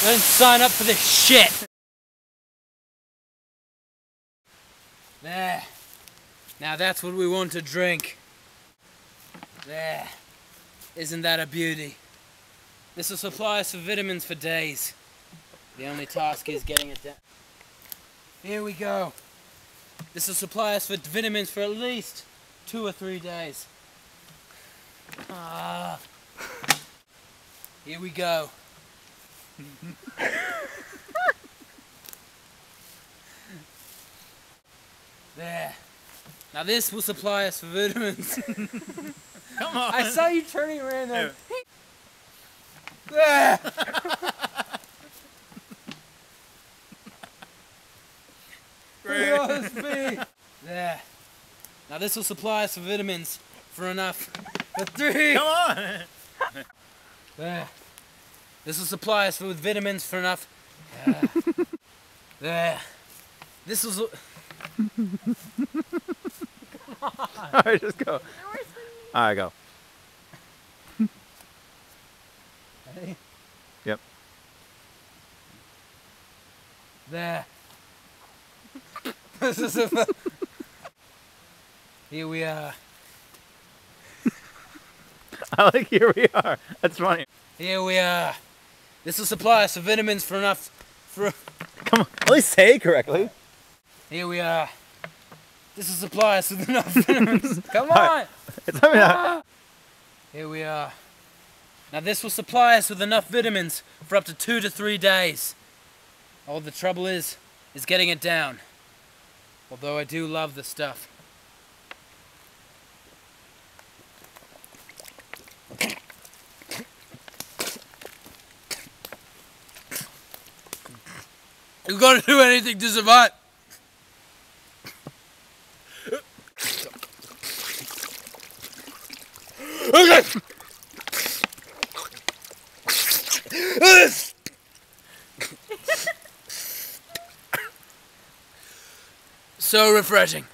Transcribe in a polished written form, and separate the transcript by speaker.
Speaker 1: Don't sign up for this shit. There. Now that's what we want to drink. There. Isn't that a beauty? This will supply us with vitamins for days. The only task is getting it down. Here we go. This will supply us with vitamins for at least 2 or 3 days. Here we go. There. Now this will supply us with vitamins.
Speaker 2: Come on.
Speaker 1: I saw you turning around there. There.
Speaker 2: Great.
Speaker 1: There. Now this will supply us with vitamins for enough for 3.
Speaker 2: Come on.
Speaker 1: There. This will supply us with vitamins for enough. There. This was.
Speaker 2: Alright, just go. Alright, go.
Speaker 1: Ready?
Speaker 2: Yep.
Speaker 1: There. This is a. Here we are.
Speaker 2: I like here we are. That's funny.
Speaker 1: Here we are. This will supply us with vitamins for enough.
Speaker 2: Come on. At least say it correctly.
Speaker 1: Here we are. This will supply us with enough vitamins. Come on!
Speaker 2: Right. It's not that.
Speaker 1: Here we are. Now this will supply us with enough vitamins for up to 2 to 3 days. All the trouble is getting it down. Although I do love the stuff. You gotta do anything to survive. Okay. So refreshing.